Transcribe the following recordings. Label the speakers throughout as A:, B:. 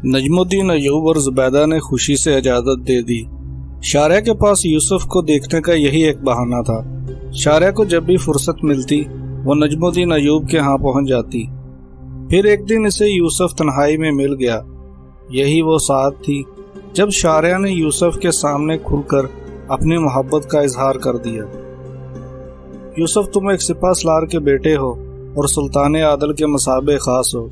A: نجم الدین ایوب اور زبیدہ نے خوشی سے اجازت دے دی۔ شارع کے پاس یوسف کو دیکھنے کا یہی ایک بہانہ تھا۔ شارع کو جب بھی فرصت ملتی وہ نجم الدین ایوب کے ہاں پہنچ جاتی۔ پھر ایک دن اسے یوسف تنہائی میں مل گیا۔ یہی وہ ساعت تھی جب شارع نے یوسف کے سامنے کھل کر اپنی محبت کا اظہار کر دیا۔ یوسف، تم ایک سپہ سالار کے بیٹے ہو اور سلطان عادل کے مصابے خاص ہو۔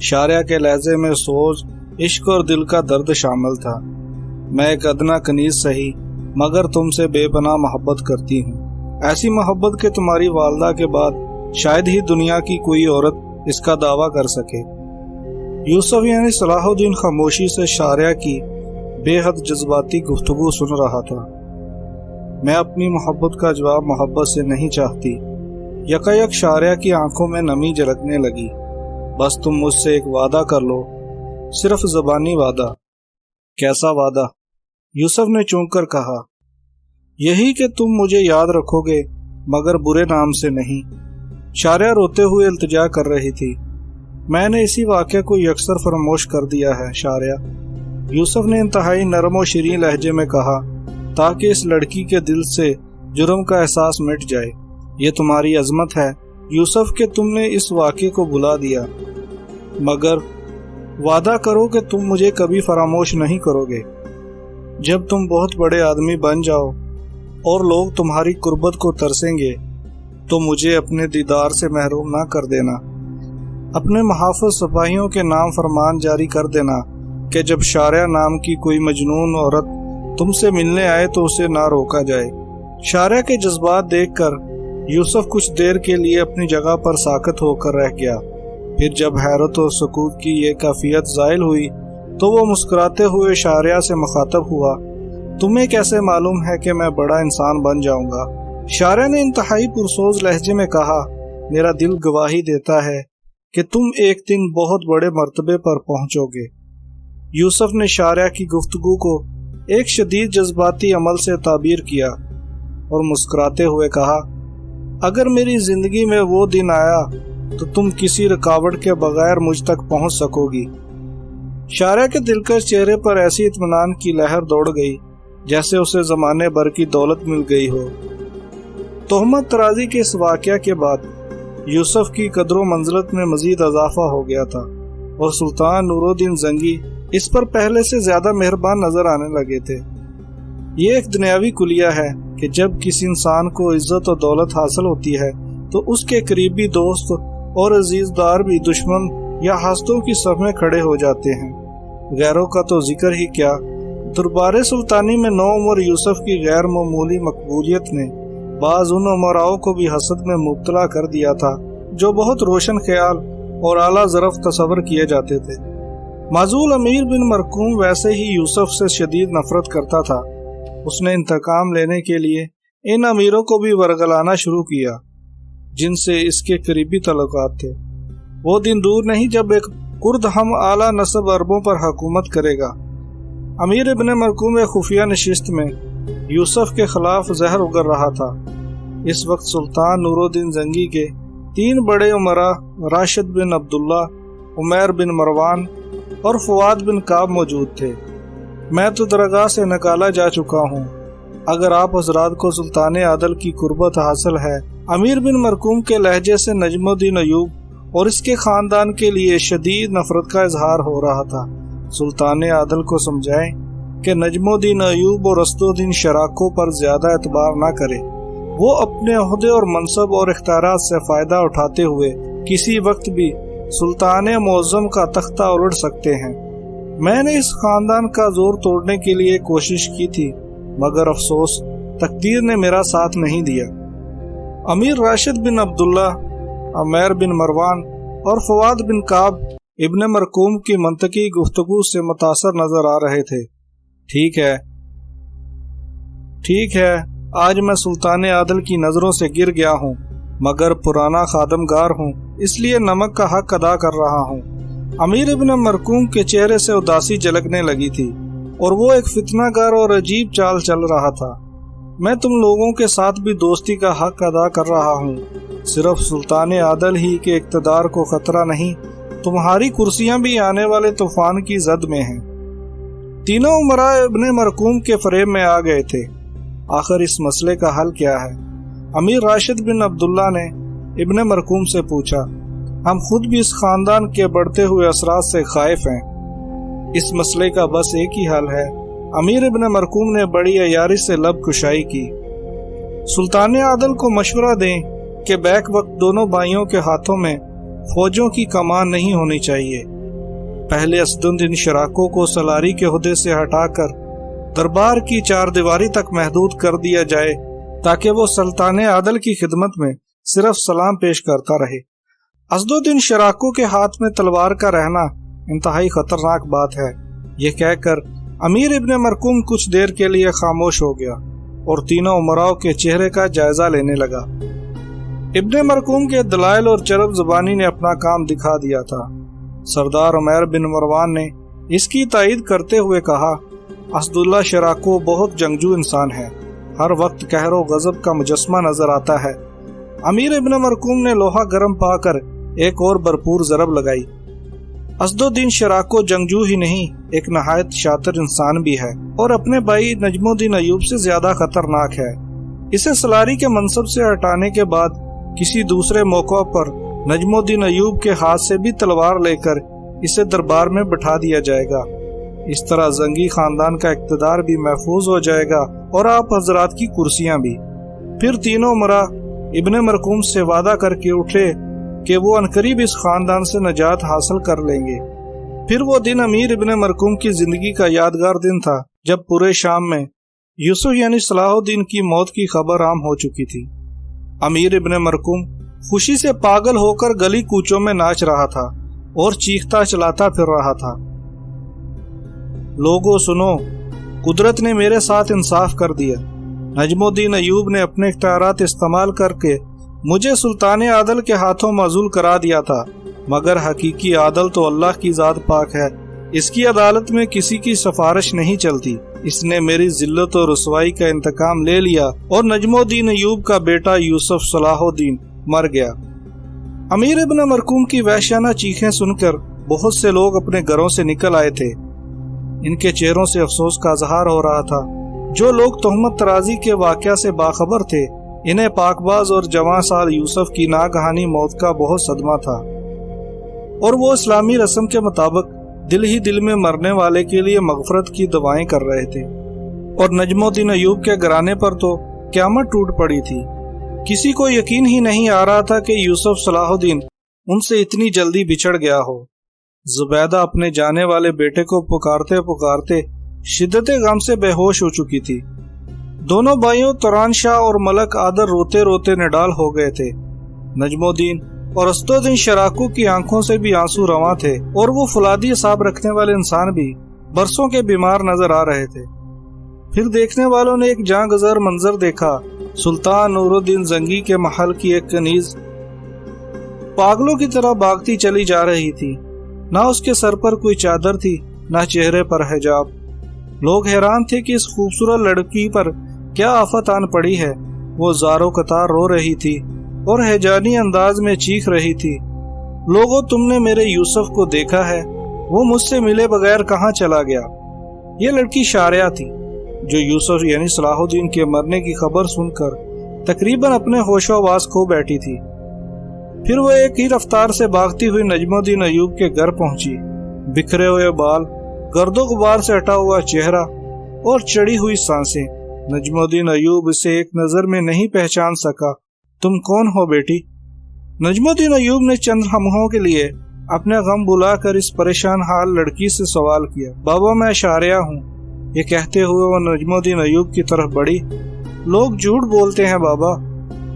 A: شارع کے لہجے میں سوز، عشق اور دل کا درد شامل تھا۔ میں ایک ادنا کنیز سہی مگر تم سے بے پناہ محبت کرتی ہوں، ایسی محبت کہ تمہاری والدہ کے بعد شاید ہی دنیا کی کوئی عورت اس کا دعویٰ کر سکے۔ یوسف یعنی صلاح الدین خاموشی سے شارع کی بے حد جذباتی گفتگو سن رہا تھا۔ میں اپنی محبت کا جواب محبت سے نہیں چاہتی۔ یکایک شارع کی آنکھوں میں نمی جھلکنے لگی۔ بس تم مجھ سے ایک وعدہ کر لو، صرف زبانی وعدہ۔ کیسا وعدہ؟ یوسف نے چونک کر کہا۔ یہی کہ تم مجھے یاد رکھو گے مگر برے نام سے نہیں۔ شارع روتے ہوئے التجا کر رہی تھی۔ میں نے اسی واقعے کو یکسر فراموش کر دیا ہے شارع، یوسف نے انتہائی نرم و شیریں لہجے میں کہا، تاکہ اس لڑکی کے دل سے جرم کا احساس مٹ جائے۔ یہ تمہاری عظمت ہے یوسف کہ تم نے اس واقعے کو بھلا دیا، مگر وعدہ کرو کہ تم مجھے کبھی فراموش نہیں کرو گے۔ جب تم بہت بڑے آدمی بن جاؤ اور لوگ تمہاری قربت کو ترسیں گے تو مجھے اپنے دیدار سے محروم نہ کر دینا۔ اپنے محافظ سپاہیوں کے نام فرمان جاری کر دینا کہ جب شارع نام کی کوئی مجنون عورت تم سے ملنے آئے تو اسے نہ روکا جائے۔ شارع کے جذبات دیکھ کر یوسف کچھ دیر کے لیے اپنی جگہ پر ساکت ہو کر رہ گیا۔ پھر جب حیرت و سکوت کی یہ کیفیت زائل ہوئی تو وہ مسکراتے ہوئے شارع سے مخاطب ہوا، تمہیں کیسے معلوم ہے کہ میں بڑا انسان بن جاؤں گا؟ شارع نے انتہائی پرسوز لہجے میں کہا، میرا دل گواہی دیتا ہے کہ تم ایک دن بہت بڑے مرتبے پر پہنچو گے۔ یوسف نے شارع کی گفتگو کو ایک شدید جذباتی عمل سے تعبیر کیا اور مسکراتے ہوئے کہا، اگر میری زندگی میں وہ دن آیا تو تم کسی رکاوٹ کے بغیر مجھ تک پہنچ سکو گی۔ شارع کے دلکش چہرے پر ایسی اطمینان کی لہر دوڑ گئی جیسے اسے زمانے بھر کی دولت مل گئی ہو۔ تہمت ترازی کے اس واقعہ کے بعد یوسف کی قدر و منزلت میں مزید اضافہ ہو گیا تھا اور سلطان نور الدین زنگی اس پر پہلے سے زیادہ مہربان نظر آنے لگے تھے۔ یہ ایک دنیاوی کلیہ ہے کہ جب کسی انسان کو عزت و دولت حاصل ہوتی ہے تو اس کے قریبی دوست اور عزیز دار بھی دشمن یا حاسدوں کی صف میں کھڑے ہو جاتے ہیں۔ غیروں کا تو ذکر ہی کیا، دربار سلطانی میں نوعمر یوسف کی غیر معمولی مقبولیت نے بعض ان امراؤں کو بھی حسد میں مبتلا کر دیا تھا جو بہت روشن خیال اور اعلیٰ ظرف تصور کیے جاتے تھے۔ معزول امیر بن مرکوم ویسے ہی یوسف سے شدید نفرت کرتا تھا۔ اس نے انتقام لینے کے لیے ان امیروں کو بھی ورگلانا شروع کیا جن سے اس کے قریبی تعلقات تھے۔ وہ دن دور نہیں جب ایک کرد ہم اعلیٰ نسب عربوں پر حکومت کرے گا۔ امیر ابن مرکوم ایک خفیہ نشست میں یوسف کے خلاف زہر اگر رہا تھا۔ اس وقت سلطان نور الدین زنگی کے 3 بڑے امراء راشد بن عبداللہ، عمیر بن مروان اور فواد بن کعب موجود تھے۔ میں تو درگاہ سے نکالا جا چکا ہوں۔ اگر آپ حضرات کو سلطان عادل کی قربت حاصل ہے۔ امیر بن مرکوم کے لہجے سے نجم الدین ایوب اور اس کے خاندان کے لیے شدید نفرت کا اظہار ہو رہا تھا۔ سلطان عادل کو سمجھائیں کہ نجم الدین ایوب اور اسد الدین شراکوں پر زیادہ اعتبار نہ کرے۔ وہ اپنے عہدے اور منصب اور اختیارات سے فائدہ اٹھاتے ہوئے کسی وقت بھی سلطان معظم کا تختہ الٹ سکتے ہیں۔ میں نے اس خاندان کا زور توڑنے کے لیے کوشش کی تھی مگر افسوس تقدیر نے میرا ساتھ نہیں دیا۔ امیر راشد بن عبداللہ، عمیر بن مروان اور فواد بن کعب ابن مرکوم کی منطقی گفتگو سے متاثر نظر آ رہے تھے۔ ٹھیک ہے، آج میں سلطان عادل کی نظروں سے گر گیا ہوں مگر پرانا خادم گار ہوں، اس لیے نمک کا حق ادا کر رہا ہوں۔ امیر ابن مرکوم کے چہرے سے اداسی جھلکنے لگی تھی اور وہ ایک فتنہ گر اور عجیب چال چل رہا تھا۔ میں تم لوگوں کے ساتھ بھی دوستی کا حق ادا کر رہا ہوں۔ صرف سلطان عادل ہی کے اقتدار کو خطرہ نہیں تمہاری کرسیاں بھی آنے والے طوفان کی زد میں ہیں۔ تینوں امراء ابن مرقوم کے فریب میں آ گئے تھے۔ آخر اس مسئلے کا حل کیا ہے؟ امیر راشد بن عبداللہ نے ابن مرقوم سے پوچھا۔ ہم خود بھی اس خاندان کے بڑھتے ہوئے اثرات سے خائف ہیں۔ اس مسئلے کا بس ایک ہی حل ہے۔ امیر ابن مرقوم نے بڑی عیاری سے لب کشائی کی۔ سلطان عادل کو مشورہ دیں کہ بیک وقت دونوں بھائیوں کے ہاتھوں میں فوجوں کی کمان نہیں ہونی چاہیے۔ پہلے اسد الدین شراکو کو سلاری کے عہدے سے ہٹا کر دربار کی چار دیواری تک محدود کر دیا جائے تاکہ وہ سلطان عادل کی خدمت میں صرف سلام پیش کرتا رہے۔ اسد الدین شراکو کے ہاتھ میں تلوار کا رہنا انتہائی خطرناک بات ہے۔ یہ کہہ کر امیر ابن مرقوم کچھ دیر کے لیے خاموش ہو گیا اور تینوں امراء کے چہرے کا جائزہ لینے لگا۔ ابن مرقوم کے دلائل اور چرب زبانی نے اپنا کام دکھا دیا تھا۔ سردار عمیر بن مروان نے اس کی تائید کرتے ہوئے کہا، اسداللہ شراکو بہت جنگجو انسان ہے، ہر وقت قہر و غضب کا مجسمہ نظر آتا ہے۔ امیر ابن مرقوم نے لوہا گرم پا کر ایک اور بھرپور ضرب لگائی۔ اسد الدین شراکو جنگجو ہی نہیں، ایک نہایت شاطر انسان بھی ہے اور اپنے بھائی نجم الدین ایوب سے زیادہ خطرناک ہے۔ اسے سلاری کے منصب سے ہٹانے کے بعد کسی دوسرے موقع پر نجم الدین ایوب کے ہاتھ سے بھی تلوار لے کر اسے دربار میں بٹھا دیا جائے گا۔ اس طرح زنگی خاندان کا اقتدار بھی محفوظ ہو جائے گا اور آپ حضرات کی کرسیاں بھی۔ پھر تینوں امراء ابن مرقوم سے وعدہ کر کے اٹھے کہ وہ عنقریب اس خاندان سے نجات حاصل کر لیں گے۔ پھر وہ دن امیر ابن مرقوم کی زندگی کا یادگار دن تھا جب پورے شام میں یوسف یعنی صلاح الدین کی موت کی خبر عام ہو چکی تھی۔ امیر ابن مرقوم خوشی سے پاگل ہو کر گلی کوچوں میں ناچ رہا تھا اور چیختا چلاتا پھر رہا تھا، لوگوں سنو، قدرت نے میرے ساتھ انصاف کر دیا۔ نجم الدین ایوب نے اپنے اختیارات استعمال کر کے مجھے سلطان عادل کے ہاتھوں معزول کرا دیا تھا، مگر حقیقی عادل تو اللہ کی ذات پاک ہے، اس کی عدالت میں کسی کی سفارش نہیں چلتی۔ اس نے میری ذلت و رسوائی کا انتقام لے لیا اور نجم الدین ایوب کا بیٹا یوسف صلاح الدین مر گیا۔ امیر ابن مرقوم کی وحشیانہ چیخیں سن کر بہت سے لوگ اپنے گھروں سے نکل آئے تھے۔ ان کے چہروں سے افسوس کا اظہار ہو رہا تھا۔ جو لوگ تہمت ترازی کے واقعہ سے باخبر تھے، انہیں پاک باز اور جوان سال یوسف کی ناگہانی موت کا بہت صدمہ تھا، اور وہ اسلامی رسم کے مطابق دل ہی دل میں مرنے والے کے لیے مغفرت کی دعائیں کر رہے تھے۔ اور نجم الدین ایوب کے گھرانے پر تو قیامت ٹوٹ پڑی تھی۔ کسی کو یقین ہی نہیں آ رہا تھا کہ یوسف صلاح الدین ان سے اتنی جلدی بچھڑ گیا ہو۔ زبیدہ اپنے جانے والے بیٹے کو پکارتے پکارتے شدت غم سے بے ہوش ہو چکی تھی۔ دونوں بھائیوں توران شاہ اور ملک عادل روتے روتے نڈال ہو گئے تھے۔ نجم الدین اور اسد الدین شراکو کی آنکھوں سے بھی آنسو رواں تھے، اور وہ فولادی اعصاب رکھنے والے انسان بھی برسوں کے بیمار نظر آ رہے تھے۔ پھر دیکھنے والوں نے ایک جاں گزر منظر دیکھا۔ سلطان نور الدین زنگی کے محل کی ایک کنیز پاگلوں کی طرح بھاگتی چلی جا رہی تھی۔ نہ اس کے سر پر کوئی چادر تھی، نہ چہرے پر حجاب۔ لوگ حیران تھے کہ اس خوبصورت لڑکی پر کیا آفت آن پڑی ہے۔ وہ زاروں قطار رو رہی تھی اور ہیجانی انداز میں چیخ رہی تھی، لوگوں تم نے میرے یوسف کو دیکھا ہے؟ وہ مجھ سے ملے بغیر کہاں چلا گیا؟ یہ لڑکی شارعہ تھی جو یوسف یعنی صلاح الدین کے مرنے کی خبر سن کر تقریباً اپنے ہوش و آواز کھو بیٹھی تھی۔ پھر وہ ایک ہی رفتار سے بھاگتی ہوئی نجم الدین ایوب کے گھر پہنچی۔ بکھرے ہوئے بال، گرد و غبار سے ہٹا ہوا چہرہ اور چڑی ہوئی سانسیں۔ نجم الدین ایوب اسے ایک نظر میں نہیں پہچان سکا۔ تم کون ہو بیٹی؟ نجم الدین ایوب نے چند لمحوں کے لیے اپنے غم بلا کر اس پریشان حال لڑکی سے سوال کیا۔ بابا میں شارعہ ہوں۔ یہ کہتے ہوئے وہ نجم الدین ایوب کی طرف بڑھی۔ لوگ جھوٹ بولتے ہیں بابا،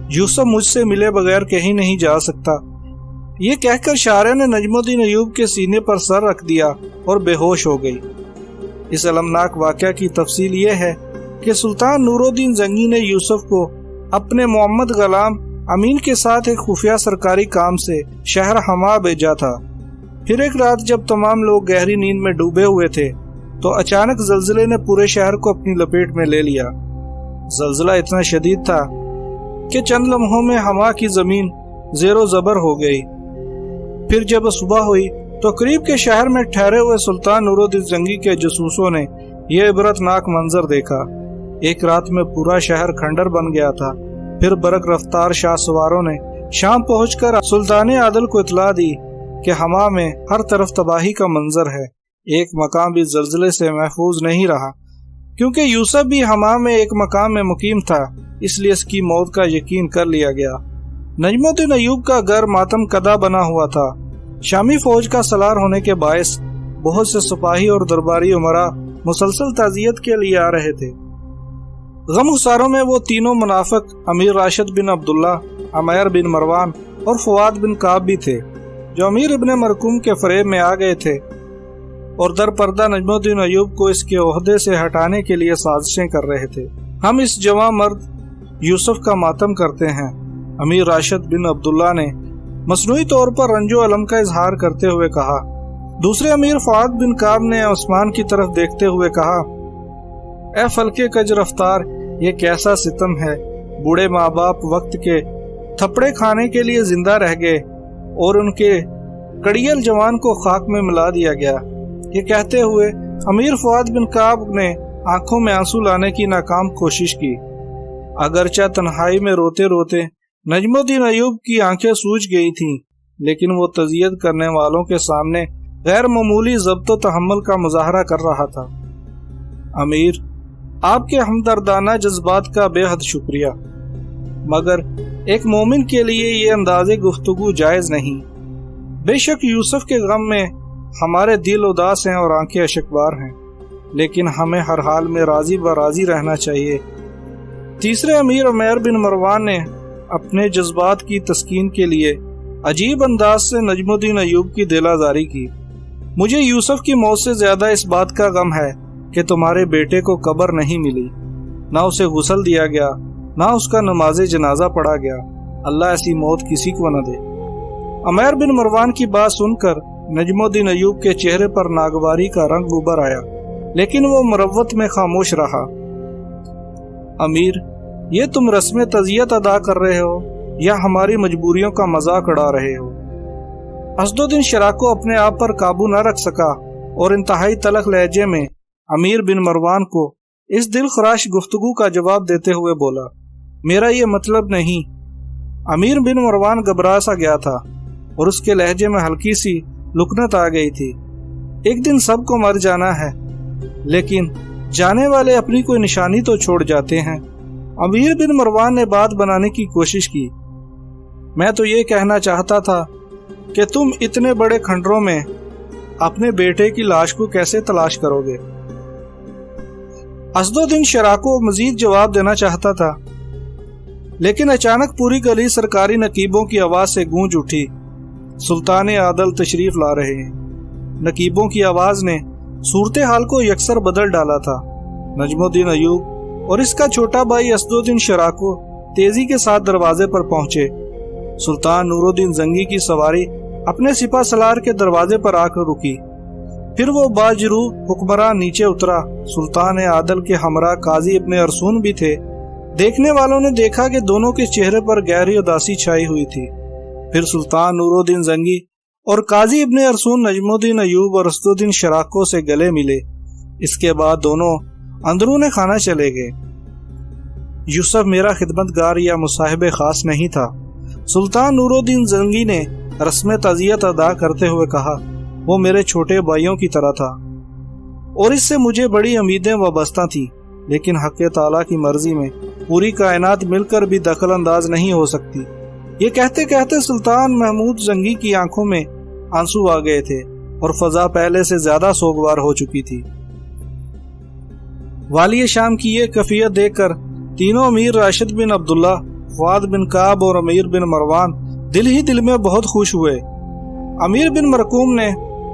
A: یوسف مجھ سے ملے بغیر کہیں نہیں جا سکتا۔ یہ کہہ کر شارعہ نے نجم الدین ایوب کے سینے پر سر رکھ دیا اور بے ہوش ہو گئی۔ اس المناک واقعہ کی تفصیل یہ ہے کہ سلطان نور الدین زنگی نے یوسف کو اپنے محمد غلام امین کے ساتھ ایک خفیہ سرکاری کام سے شہر حما بھیجا تھا۔ پھر ایک رات جب تمام لوگ گہری نیند میں ڈوبے ہوئے تھے تو اچانک زلزلے نے پورے شہر کو اپنی لپیٹ میں لے لیا۔ زلزلہ اتنا شدید تھا کہ چند لمحوں میں حما کی زمین زیر و زبر ہو گئی۔ پھر جب صبح ہوئی تو قریب کے شہر میں ٹھہرے ہوئے سلطان نور الدین زنگی کے جاسوسوں نے یہ عبرتناک منظر دیکھا۔ ایک رات میں پورا شہر کھنڈر بن گیا تھا۔ پھر برق رفتار شاہ سواروں نے شام پہنچ کر سلطان عادل کو اطلاع دی کہ ہما میں ہر طرف تباہی کا منظر ہے، ایک مقام بھی زلزلے سے محفوظ نہیں رہا۔ کیونکہ یوسف بھی ہما میں ایک مقام میں مقیم تھا، اس لیے اس کی موت کا یقین کر لیا گیا۔ نجم الدین ایوب کا گھر ماتم کدا بنا ہوا تھا۔ شامی فوج کا سالار ہونے کے باعث بہت سے سپاہی اور درباری امراء مسلسل تعزیت کے لیے آ رہے تھے۔ غم گساروں میں وہ تینوں منافق امیر راشد بن عبداللہ، عمیر بن مروان اور فواد بن کعب بھی تھے، جو امیر ابن مرکوم کے فریب میں آ گئے تھے اور در پردہ نجم الدین ایوب کو اس کے عہدے سے ہٹانے کے لیے سازشیں کر رہے تھے۔ ہم اس جوان مرد یوسف کا ماتم کرتے ہیں، امیر راشد بن عبداللہ نے مصنوعی طور پر رنج و الم کا اظہار کرتے ہوئے کہا۔ دوسرے امیر فواد بن کعب نے عثمان کی طرف دیکھتے ہوئے کہا، اے فلکے کج رفتار، یہ کیسا ستم ہے، بوڑھے ماں باپ وقت کے تھپڑے کھانے کے لیے زندہ رہ گئے اور ان کے کڑیل جوان کو خاک میں ملا دیا گیا۔ یہ کہتے ہوئے امیر فواد بن کعب نے آنکھوں میں آنسو لانے کی ناکام کوشش کی۔ اگرچہ تنہائی میں روتے روتے نجم الدین ایوب کی آنکھیں سوج گئی تھیں، لیکن وہ تعزیت کرنے والوں کے سامنے غیر معمولی ضبط و تحمل کا مظاہرہ کر رہا تھا۔ امیر، آپ کے ہمدردانہ جذبات کا بے حد شکریہ، مگر ایک مومن کے لیے یہ انداز گفتگو جائز نہیں۔ بے شک یوسف کے غم میں ہمارے دل اداس ہیں اور آنکھیں اشکبار ہیں، لیکن ہمیں ہر حال میں راضی راضی رہنا چاہیے۔ تیسرے امیر عمیر بن مروان نے اپنے جذبات کی تسکین کے لیے عجیب انداز سے نجم الدین ایوب کی دل آزاری کی۔ مجھے یوسف کی موت سے زیادہ اس بات کا غم ہے کہ تمہارے بیٹے کو قبر نہیں ملی، نہ اسے غسل دیا گیا، نہ اس کا نماز جنازہ پڑھا گیا۔ اللہ ایسی موت کسی کو نہ دے۔ عمیر بن مروان کی بات سن کر نجم الدین ایوب کے چہرے پر ناگواری کا رنگ ابھر آیا، لیکن وہ مروت میں خاموش رہا۔ امیر، یہ تم رسم تعزیت ادا کر رہے ہو یا ہماری مجبوریوں کا مذاق اڑا رہے ہو؟ اسد الدین شراکو اپنے آپ پر قابو نہ رکھ سکا اور انتہائی تلخ لہجے میں امیر بن مروان کو اس دل خراش گفتگو کا جواب دیتے ہوئے بولا، میرا یہ مطلب نہیں۔ امیر بن مروان گھبرا سا گیا تھا اور اس کے لہجے میں ہلکی سی لکنت آ گئی تھی۔ ایک دن سب کو مر جانا ہے، لیکن جانے والے اپنی کوئی نشانی تو چھوڑ جاتے ہیں۔ امیر بن مروان نے بات بنانے کی کوشش کی، میں تو یہ کہنا چاہتا تھا کہ تم اتنے بڑے کھنڈروں میں اپنے بیٹے کی لاش کو کیسے تلاش کرو گے؟ اسد الدین شراکو مزید جواب دینا چاہتا تھا، لیکن اچانک پوری گلی سرکاری نقیبوں کی آواز سے گونج اٹھی، سلطان عادل تشریف لا رہے ہیں۔ نقیبوں کی آواز نے صورتحال کو یکسر بدل ڈالا تھا۔ نجم الدین ایوب اور اس کا چھوٹا بھائی اسد الدین شراکو تیزی کے ساتھ دروازے پر پہنچے۔ سلطان نور الدین زنگی کی سواری اپنے سپہ سالار کے دروازے پر آ کر رکی۔ پھر وہ باجرو حکمراں نیچے اترا۔ سلطان عادل کے ہمراہ قاضی ابن ارسون بھی تھے۔ دیکھنے والوں نے دیکھا کہ دونوں کے چہرے پر گہری اداسی چھائی ہوئی تھی۔ پھر سلطان نور الدین زنگی اور قاضی ابن ارسون نجم الدین ایوب اور اسد الدین شراکو سے گلے ملے۔ اس کے بعد دونوں اندرون خانہ چلے گئے۔ یوسف میرا خدمتگار یا مصاحب خاص نہیں تھا، سلطان نور الدین زنگی نے رسم تعزیت ادا کرتے ہوئے کہا، وہ میرے چھوٹے بھائیوں کی طرح تھا اور اس سے مجھے بڑی امیدیں وابستہ تھیں، لیکن حق تعالیٰ کی مرضی میں پوری کائنات مل کر بھی دخل انداز نہیں ہو سکتی۔ یہ کہتے کہتے سلطان محمود زنگی کی آنکھوں میں آنسو آ گئے تھے اور فضا پہلے سے زیادہ سوگوار ہو چکی تھی۔ والی شام کی یہ کیفیت دیکھ کر تینوں امیر راشد بن عبداللہ، فواد بن کعب اور امیر بن مروان دل ہی دل میں بہت خوش ہوئے۔ امیر بن مرکوم نے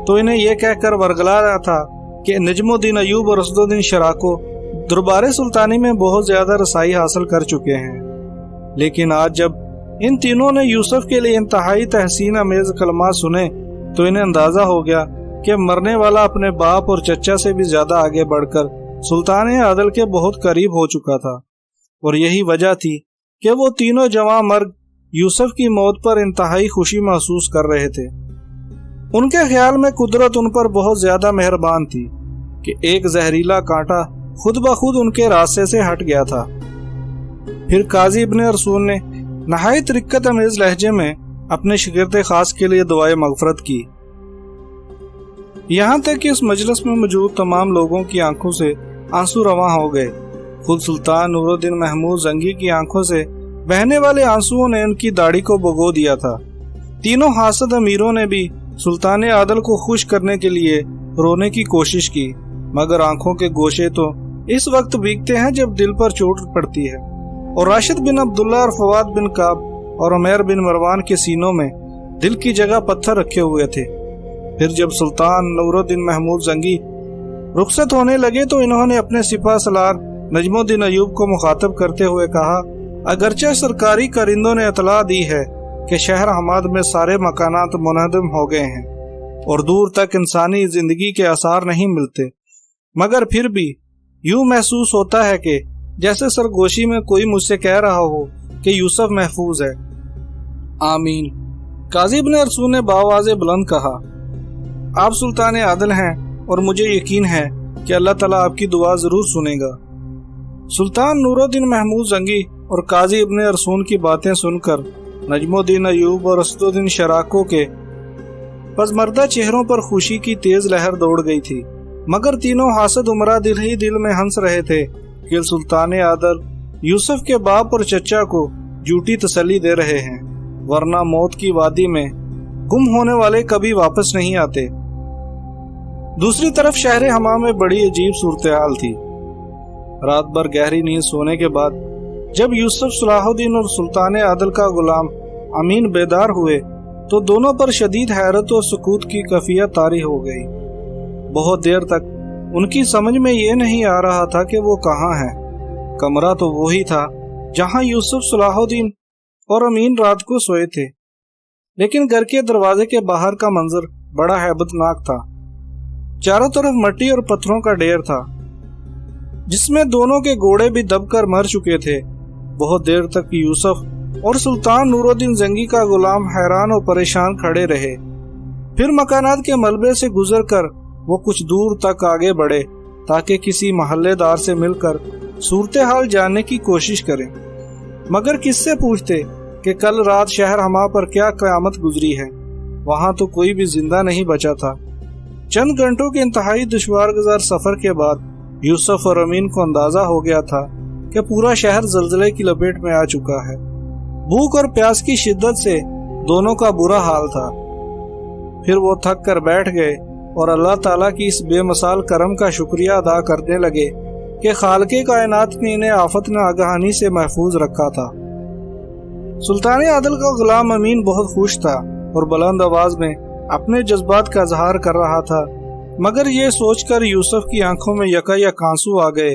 A: تو انہیں یہ کہہ کر ورگلایا تھا کہ نجم الدین ایوب اور اسد الدین شراکو دربار سلطانی میں بہت زیادہ رسائی حاصل کر چکے ہیں، لیکن آج جب ان تینوں نے یوسف کے لیے انتہائی تحسین امیز کلمات سنے تو انہیں اندازہ ہو گیا کہ مرنے والا اپنے باپ اور چچا سے بھی زیادہ آگے بڑھ کر سلطان عادل کے بہت قریب ہو چکا تھا، اور یہی وجہ تھی کہ وہ تینوں جواں مرد یوسف کی موت پر انتہائی خوشی محسوس کر رہے تھے۔ ان کے خیال میں قدرت ان پر بہت زیادہ مہربان تھی کہ ایک زہریلا کانٹا خود بخود ان کے راستے سے ہٹ گیا تھا۔ پھر قاضی ابن ارسطو نے نہایت رقت امیز لہجے میں اپنے شاگرد خاص کے لیے دعائے مغفرت کی، یہاں تک کہ اس مجلس میں موجود تمام لوگوں کی آنکھوں سے آنسو رواں ہو گئے۔ خود سلطان نور الدین محمود زنگی کی آنکھوں سے بہنے والے آنسوؤں نے ان کی داڑھی کو بھگو دیا تھا۔ تینوں حاسد امیروں نے بھی سلطان عادل کو خوش کرنے کے لیے رونے کی کوشش کی، مگر آنکھوں کے گوشے تو اس وقت بھیگتے ہیں جب دل پر چوٹ پڑتی ہے، اور راشد بن عبداللہ اور فواد بن کعب اور عمیر بن مروان کے سینوں میں دل کی جگہ پتھر رکھے ہوئے تھے۔ پھر جب سلطان نور الدین محمود زنگی رخصت ہونے لگے تو انہوں نے اپنے سپہ سالار نجم الدین ایوب کو مخاطب کرتے ہوئے کہا، اگرچہ سرکاری کرندوں نے اطلاع دی ہے کہ شہر حماد میں سارے مکانات منہدم ہو گئے ہیں اور دور تک انسانی زندگی کے آثار نہیں ملتے، مگر پھر بھی یوں محسوس ہوتا ہے کہ جیسے سرگوشی میں کوئی مجھ سے کہہ رہا ہو کہ یوسف محفوظ ہے۔ آمین۔ قاضی ابن ارسطو نے بآواز بلند کہا، آپ سلطان عادل ہیں اور مجھے یقین ہے کہ اللہ تعالیٰ آپ کی دعا ضرور سنے گا۔ سلطان نور الدین محمود زنگی اور قاضی ابن ارسطو کی باتیں سن کر نجم الدین ایوب اور اسد الدین شراکو کے پزمردہ چہروں پر خوشی کی تیز لہر دوڑ گئی تھی، مگر تینوں حاسد عمرہ دل ہی دل میں ہنس رہے تھے کہ سلطان عادل یوسف کے باپ اور چچا کو جھوٹی تسلی دے رہے ہیں، ورنہ موت کی وادی میں گم ہونے والے کبھی واپس نہیں آتے۔ دوسری طرف شہر حما میں بڑی عجیب صورتحال تھی۔ رات بھر گہری نیند سونے کے بعد جب یوسف صلاح الدین اور سلطان عادل کا غلام امین بیدار ہوئے تو دونوں پر شدید حیرت و سکوت کی کیفیت طاری ہو گئی۔ بہت دیر تک ان کی سمجھ میں یہ نہیں آ رہا تھا کہ وہ کہاں ہیں۔ کمرہ تو وہی تھا جہاں یوسف صلاح الدین اور امین رات کو سوئے تھے، لیکن گھر کے دروازے کے باہر کا منظر بڑا ہیبت ناک تھا۔ چاروں طرف مٹی اور پتھروں کا ڈھیر تھا جس میں دونوں کے گھوڑے بھی دب کر مر چکے تھے۔ بہت دیر تک یوسف اور سلطان نور الدین زنگی کا غلام حیران و پریشان کھڑے رہے، پھر مکانات کے ملبے سے گزر کر وہ کچھ دور تک آگے بڑھے تاکہ کسی محلے دار سے مل کر صورتحال جاننے کی کوشش کریں، مگر کس سے پوچھتے کہ کل رات شہر حما پر کیا قیامت گزری ہے۔ وہاں تو کوئی بھی زندہ نہیں بچا تھا۔ چند گھنٹوں کے انتہائی دشوار گزار سفر کے بعد یوسف اور امین کو اندازہ ہو گیا تھا کہ پورا شہر زلزلے کی لپیٹ میں آ چکا ہے۔ بھوک اور پیاس کی شدت سے دونوں کا برا حال تھا۔ پھر وہ تھک کر بیٹھ گئے اور اللہ تعالیٰ کی اس بے مثال کرم کا شکریہ ادا کرنے لگے کہ خالق کائنات نے انہیں آفت ناگہانی سے محفوظ رکھا تھا۔ سلطان عادل کا غلام امین بہت خوش تھا اور بلند آواز میں اپنے جذبات کا اظہار کر رہا تھا، مگر یہ سوچ کر یوسف کی آنکھوں میں یکایک آنسو آ گئے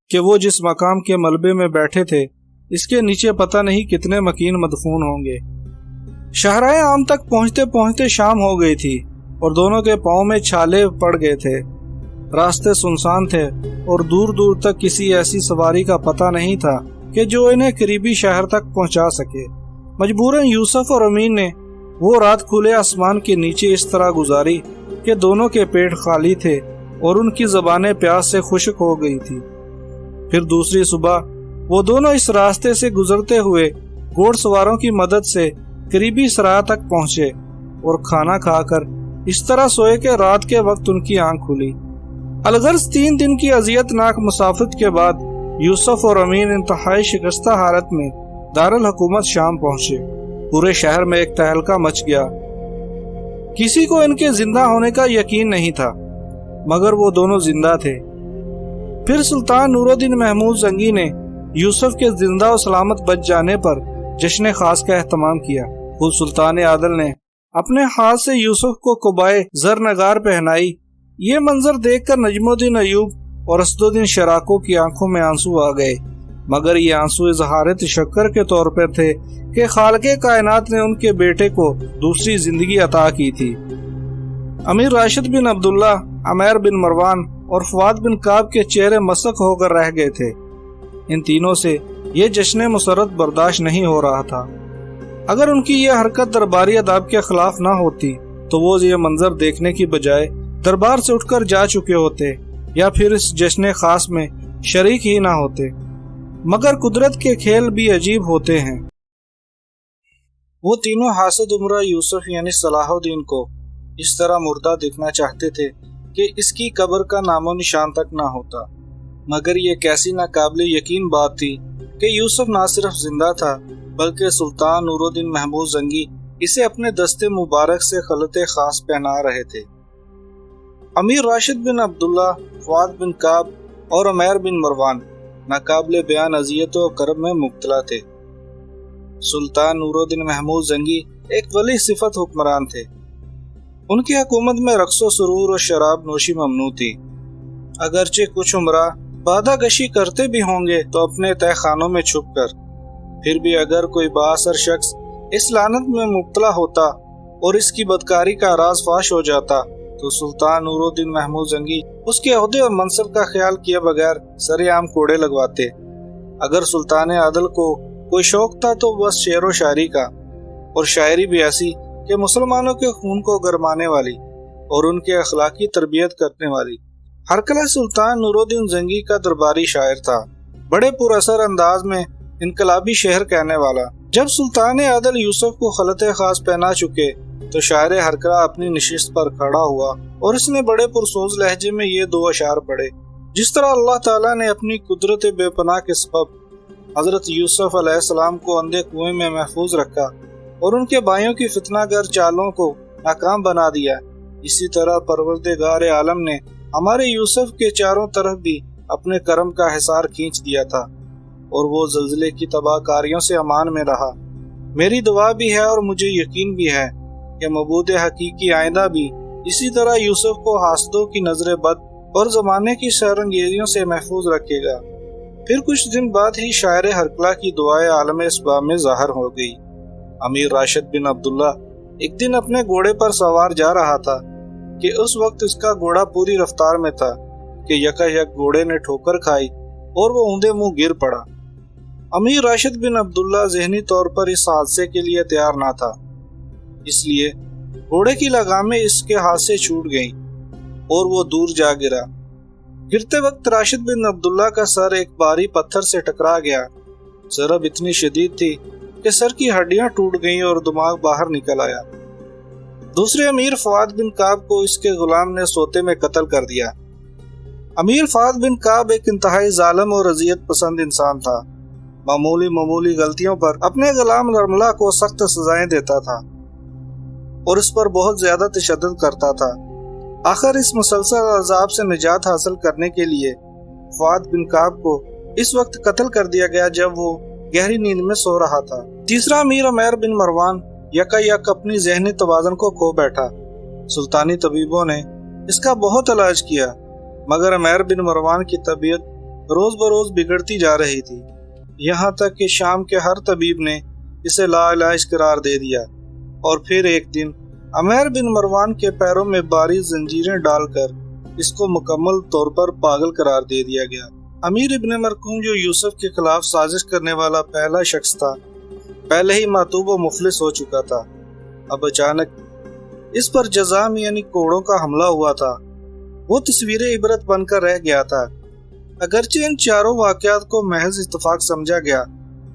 A: کہ وہ جس مقام کے ملبے میں بیٹھے تھے اس کے نیچے پتہ نہیں کتنے مکین مدفون ہوں گے۔ شاہراہ عام تک پہنچتے پہنچتے شام ہو گئی تھی اور دونوں کے پاؤں میں چھالے پڑ گئے تھے۔ راستے سنسان تھے اور دور دور تک کسی ایسی سواری کا پتہ نہیں تھا کہ جو انہیں قریبی شہر تک پہنچا سکے۔ مجبوراً یوسف اور امین نے وہ رات کھلے آسمان کے نیچے اس طرح گزاری کہ دونوں کے پیٹ خالی تھے اور ان کی زبانیں پیاس سے خشک ہو گئی تھی۔ پھر دوسری صبح وہ دونوں اس راستے سے گزرتے ہوئے گھوڑ سواروں کی مدد سے قریبی سرائے تک پہنچے اور کھانا کھا کر اس طرح سوئے کہ رات کے وقت ان کی آنکھ کھلی۔ الغرض 3 دن کی اذیت ناک مسافت کے بعد یوسف اور امین انتہائی شکستہ حالت میں دارالحکومت شام پہنچے۔ پورے شہر میں ایک تہلکہ مچ گیا۔ کسی کو ان کے زندہ ہونے کا یقین نہیں تھا، مگر وہ دونوں زندہ تھے۔ پھر سلطان نور الدین محمود زنگی نے یوسف کے زندہ و سلامت بچ جانے پر جشن خاص کا اہتمام کیا۔ خود سلطان عادل نے اپنے ہاتھ سے یوسف کو قبائے زر نگار پہنائی۔ یہ منظر دیکھ کر نجم الدین ایوب اور اسد الدین شراکو کی آنکھوں میں آنسو آ گئے، مگر یہ آنسو اظہار تشکر کے طور پر تھے کہ خالق کائنات نے ان کے بیٹے کو دوسری زندگی عطا کی تھی۔ امیر راشد بن عبداللہ، عمیر بن مروان اور فواد بن کعب کے چہرے مسخ ہو کر رہ گئے تھے۔ ان تینوں سے یہ جشن مسرت برداشت نہیں ہو رہا تھا۔ اگر ان کی یہ حرکت درباری آداب کے خلاف نہ ہوتی تو وہ یہ منظر دیکھنے کی بجائے دربار سے اٹھ کر جا چکے ہوتے یا پھر اس جشن خاص میں شریک ہی نہ ہوتے۔ مگر قدرت کے کھیل بھی عجیب ہوتے ہیں۔ وہ تینوں حاسد عمرہ یوسف یعنی صلاح الدین کو اس طرح مردہ دیکھنا چاہتے تھے کہ اس کی قبر کا نام و نشان تک نہ ہوتا، مگر یہ کیسی ناقابل یقین بات تھی کہ یوسف نہ صرف زندہ تھا بلکہ سلطان نور الدین محمود زنگی اسے اپنے دستے مبارک سے خلعت خاص پہنا رہے تھے۔ امیر راشد بن عبداللہ، فؤاد بن کعب اور عمیر بن مروان ناقابل بیان اذیت و کرب میں مبتلا تھے۔ سلطان نور الدین محمود زنگی ایک ولی صفت حکمران تھے۔ ان کی حکومت میں رقص و سرور اور شراب نوشی ممنوع تھی۔ اگرچہ کچھ عمرہ بادہ گشی کرتے بھی ہوں گے تو اپنے تہہ خانوں میں چھپ کر، پھر بھی اگر کوئی بااثر شخص اس لعنت میں مبتلا ہوتا اور اس کی بدکاری کا راز فاش ہو جاتا تو سلطان نور الدین محمود زنگی اس کے عہدے اور منصب کا خیال کیے بغیر سر عام کوڑے لگواتے۔ اگر سلطان عادل کو کوئی شوق تھا تو بس شعر و شاعری کا، اور شاعری بھی ایسی کہ مسلمانوں کے خون کو گرمانے والی اور ان کے اخلاقی تربیت کرنے والی۔ ہرقلہ سلطان نور الدین زنگی کا درباری شاعر تھا، بڑے پر اثر انداز میں انقلابی شعر کہنے والا۔ جب سلطان عادل یوسف کو خلعت خاص پہنا چکے تو شاعر ہرقلہ اپنی نشست پر کھڑا ہوا اور اس نے بڑے پرسوز لہجے میں یہ دو اشعار پڑھے۔ جس طرح اللہ تعالیٰ نے اپنی قدرت بے پناہ کے سبب حضرت یوسف علیہ السلام کو اندھے کنویں میں محفوظ رکھا اور ان کے بھائیوں کی فتنہ گر چالوں کو ناکام بنا دیا، اسی طرح پروردگار عالم نے ہمارے یوسف کے چاروں طرف بھی اپنے کرم کا حصار کھینچ دیا تھا اور وہ زلزلے کی تباہ کاریوں سے امان میں رہا۔ میری دعا بھی ہے اور مجھے یقین بھی ہے کہ مبعود حقیقی آئندہ بھی اسی طرح یوسف کو حاسدوں کی نظر بد اور زمانے کی شرانگیریوں سے محفوظ رکھے گا۔ پھر کچھ دن بعد ہی شاعر ہرقلہ کی دعائیں عالم اسباب میں ظاہر ہو گئی۔ امیر راشد بن عبداللہ ایک دن اپنے گھوڑے پر سوار جا رہا تھا کہ اس وقت اس کا گھوڑا پوری رفتار میں تھا کہ یکا یک گھوڑے نے ٹھوکر کھائی اور وہ اوندے منہ گر پڑا۔ امیر راشد بن عبداللہ ذہنی طور پر اس حادثے کے لیے تیار نہ تھا، اس لیے گھوڑے کی لگامیں اس کے ہاتھ سے چھوٹ گئیں اور وہ دور جا گرا۔ گرتے وقت راشد بن عبداللہ کا سر ایک بھاری پتھر سے ٹکرا گیا۔ ضرب اتنی شدید تھی کہ سر کی ہڈیاں ٹوٹ گئیں اور دماغ باہر نکل آیا۔ دوسرے امیر فؤاد بن کعب کو اس کے غلام نے سوتے میں قتل کر دیا۔ امیر فؤاد بن کعب ایک انتہائی ظالم اور اذیت پسند انسان تھا۔ معمولی غلطیوں پر اپنے غلام رملہ کو سخت سزائیں دیتا تھا اور اس پر بہت زیادہ تشدد کرتا تھا۔ آخر اس مسلسل عذاب سے نجات حاصل کرنے کے لیے فؤاد بن کعب کو اس وقت قتل کر دیا گیا جب وہ گہری نیند میں سو رہا تھا۔ تیسرا امیر عمیر بن مروان یکا یک اپنی ذہنی توازن کو کھو بیٹھا۔ سلطانی طبیبوں نے اس کا بہت علاج کیا مگر عمیر بن مروان کی طبیعت روز بروز بگڑتی جا رہی تھی، یہاں تک کہ شام کے ہر طبیب نے اسے لا علاج قرار دے دیا۔ اور پھر ایک دن عمیر بن مروان کے پیروں میں باری زنجیریں ڈال کر اس کو مکمل طور پر پاگل قرار دے دیا گیا۔ امیر ابن مرکوم جو یوسف کے خلاف سازش کرنے والا پہلا شخص تھا، پہلے ہی معتوب و مفلس ہو چکا تھا۔ اب اچانک اس پر جزام یعنی کوڑوں کا حملہ ہوا تھا۔ وہ تصویر عبرت بن کر رہ گیا تھا۔ اگرچہ ان چاروں واقعات کو محض اتفاق سمجھا گیا،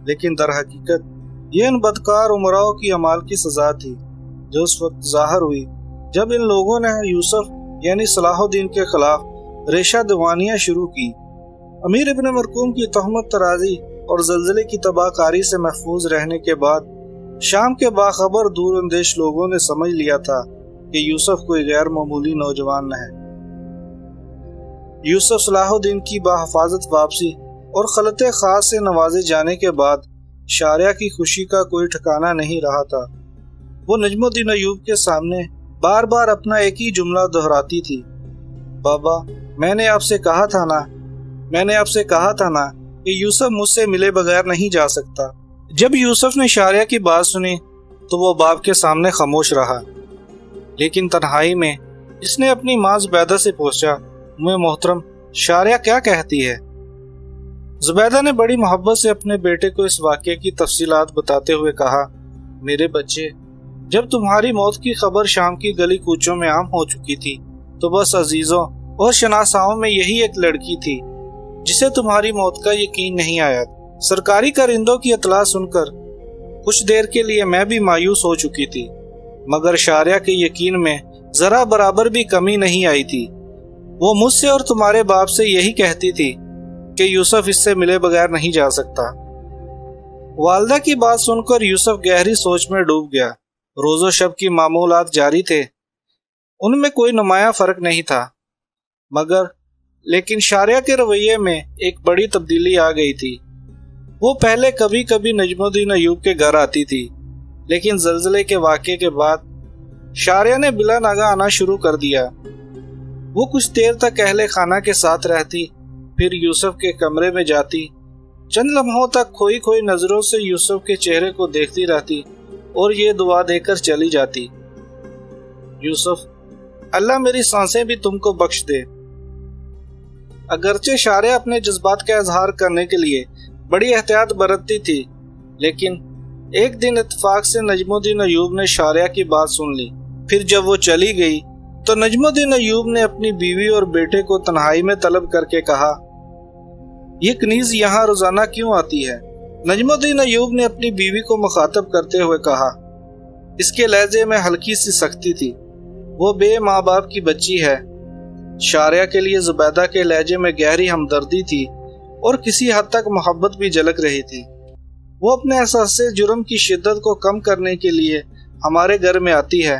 A: لیکن در حقیقت یہ ان بدکار عمراؤں کی اعمال کی سزا تھی جو اس وقت ظاہر ہوئی جب ان لوگوں نے یوسف یعنی صلاح الدین کے خلاف ریشہ دیوانیاں شروع کی۔ امیر ابن مرکوم کی تہمت ترازی اور زلزلے کی تباہ کاری سے محفوظ رہنے کے بعد شام کے باخبر دور اندیش لوگوں نے سمجھ لیا تھا کہ یوسف کوئی غیر معمولی نوجوان نہ ہے۔ یوسف صلاح الدین کی بحفاظت واپسی اور خلعت خاص سے نوازے جانے کے بعد شاریہ کی خوشی کا کوئی ٹھکانہ نہیں رہا تھا۔ وہ نجم الدین ایوب کے سامنے بار بار اپنا ایک ہی جملہ دہراتی تھی، بابا میں نے آپ سے کہا تھا نا کہ یوسف مجھ سے ملے بغیر نہیں جا سکتا۔ جب یوسف نے شاریہ کی بات سنی تو وہ باپ کے سامنے خاموش رہا، لیکن تنہائی میں اس نے اپنی ماں زبیدہ سے پوچھا، محترم شاریہ کیا کہتی ہے؟ زبیدہ نے بڑی محبت سے اپنے بیٹے کو اس واقعے کی تفصیلات بتاتے ہوئے کہا، میرے بچے جب تمہاری موت کی خبر شام کی گلی کوچوں میں عام ہو چکی تھی تو بس عزیزوں اور شناساؤں میں یہی ایک لڑکی تھی جسے تمہاری موت کا یقین نہیں آیا۔ سرکاری کارندوں کی اطلاع سن کر کچھ دیر کے لیے میں بھی مایوس ہو چکی تھی، مگر شاریہ کے یقین میں ذرا برابر بھی کمی نہیں آئی تھی۔ وہ مجھ سے اور تمہارے باپ سے یہی کہتی تھی کہ یوسف اس سے ملے بغیر نہیں جا سکتا۔ والدہ کی بات سن کر یوسف گہری سوچ میں ڈوب گیا۔ روز و شب کی معمولات جاری تھے، ان میں کوئی نمایاں فرق نہیں تھا، لیکن شاریہ کے رویے میں ایک بڑی تبدیلی آ گئی تھی۔ وہ پہلے کبھی کبھی نجم الدین ایوب کے گھر آتی تھی، لیکن زلزلے کے واقعے کے بعد شاریہ نے بلا ناگہ آنا شروع کر دیا۔ وہ کچھ دیر تک اہل خانہ کے ساتھ رہتی، پھر یوسف کے کمرے میں جاتی، چند لمحوں تک کھوئی کھوئی نظروں سے یوسف کے چہرے کو دیکھتی رہتی اور یہ دعا دے کر چلی جاتی، یوسف، اللہ میری سانسیں بھی تم کو بخش دے۔ اگرچہ شاریہ اپنے جذبات کا اظہار کرنے کے لیے بڑی احتیاط برتتی تھی، لیکن ایک دن اتفاق سے نجم الدین ایوب نے شاریہ کی بات سن لی۔ پھر جب وہ چلی گئی تو نجم الدین ایوب نے اپنی بیوی اور بیٹے کو تنہائی میں طلب کر کے کہا، یہ کنیز یہاں روزانہ کیوں آتی ہے؟ نجم الدین ایوب نے اپنی بیوی کو مخاطب کرتے ہوئے کہا، اس کے لہجے میں ہلکی سی سختی تھی، وہ بے ماں باپ کی بچی ہے۔ شاریہ کے لیے زبیدہ کے لہجے میں گہری ہمدردی تھی اور کسی حد تک محبت بھی جھلک رہی تھی۔ وہ اپنے احساس جرم کی شدت کو کم کرنے کے لیے ہمارے گھر میں آتی ہے،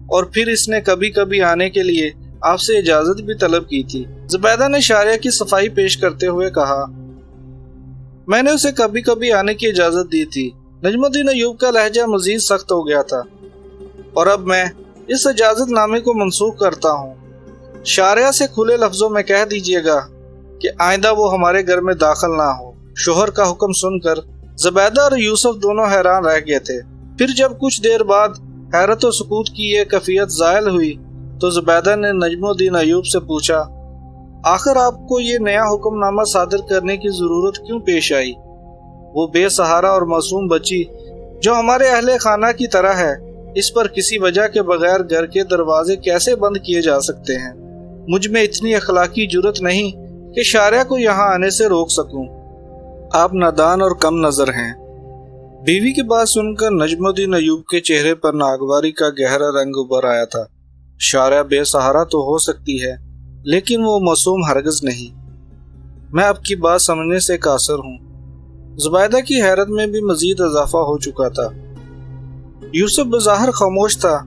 A: اور پھر اس نے کبھی کبھی آنے کے لیے آپ سے اجازت بھی طلب کی تھی۔ زبیدہ نے شاریہ کی صفائی پیش کرتے ہوئے کہا، میں نے اسے کبھی کبھی آنے کی اجازت دی تھی۔ نجم الدین ایوب کا لہجہ مزید سخت ہو گیا تھا، اور اب میں اس اجازت نامے کو منسوخ کرتا ہوں۔ شاریہ سے کھلے لفظوں میں کہہ دیجیے گا کہ آئندہ وہ ہمارے گھر میں داخل نہ ہو۔ شوہر کا حکم سن کر زبیدہ اور یوسف دونوں حیران رہ گئے تھے۔ پھر جب کچھ دیر بعد حیرت و سکوت کی یہ کیفیت زائل ہوئی تو زبیدہ نے نجم الدین ایوب سے پوچھا، آخر آپ کو یہ نیا حکم نامہ صادر کرنے کی ضرورت کیوں پیش آئی؟ وہ بے سہارا اور معصوم بچی جو ہمارے اہل خانہ کی طرح ہے، اس پر کسی وجہ کے بغیر گھر کے دروازے کیسے بند کیے جا سکتے ہیں؟ مجھ میں اتنی اخلاقی جرت نہیں کہ شاریہ کو یہاں آنے سے روک سکوں۔ آپ نادان اور کم نظر ہیں۔ بیوی کی بات سن کر نجم الدین ایوب کے چہرے پر ناگواری کا گہرا رنگ ابھر آیا تھا۔ شاریہ بے سہارا تو ہو سکتی ہے، لیکن وہ معصوم ہرگز نہیں۔ میں آپ کی بات سمجھنے سے قاصر ہوں۔ زبیدہ کی حیرت میں بھی مزید اضافہ ہو چکا تھا۔ یوسف بظاہر خاموش تھا،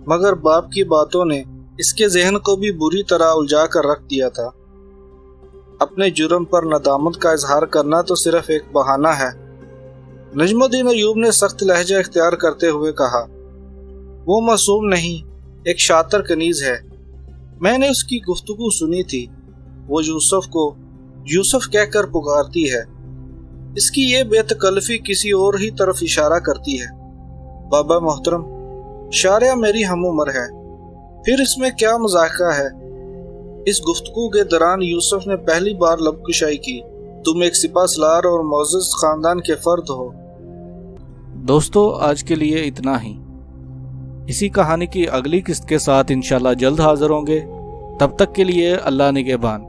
A: مگر باپ کی باتوں نے اس کے ذہن کو بھی بری طرح الجھا کر رکھ دیا تھا۔ اپنے جرم پر ندامت کا اظہار کرنا تو صرف ایک بہانہ ہے۔ نجم الدین ایوب نے سخت لہجہ اختیار کرتے ہوئے کہا، وہ معصوم نہیں، ایک شاطر کنیز ہے۔ میں نے اس کی گفتگو سنی تھی، وہ یوسف کو یوسف کہہ کر پکارتی ہے۔ اس کی یہ بے تکلفی کسی اور ہی طرف اشارہ کرتی ہے۔ بابا محترم، شاریہ میری ہم عمر ہے، پھر اس میں کیا مذاکرہ ہے؟ اس گفتگو کے دوران یوسف نے پہلی بار لب کشائی کی۔ تم ایک سپاہ سالار اور معزز خاندان کے فرد ہو۔
B: دوستو، آج کے لیے اتنا ہی۔ اسی کہانی کی اگلی قسط کے ساتھ انشاءاللہ جلد حاضر ہوں گے۔ تب تک کے لیے اللہ نگہبان۔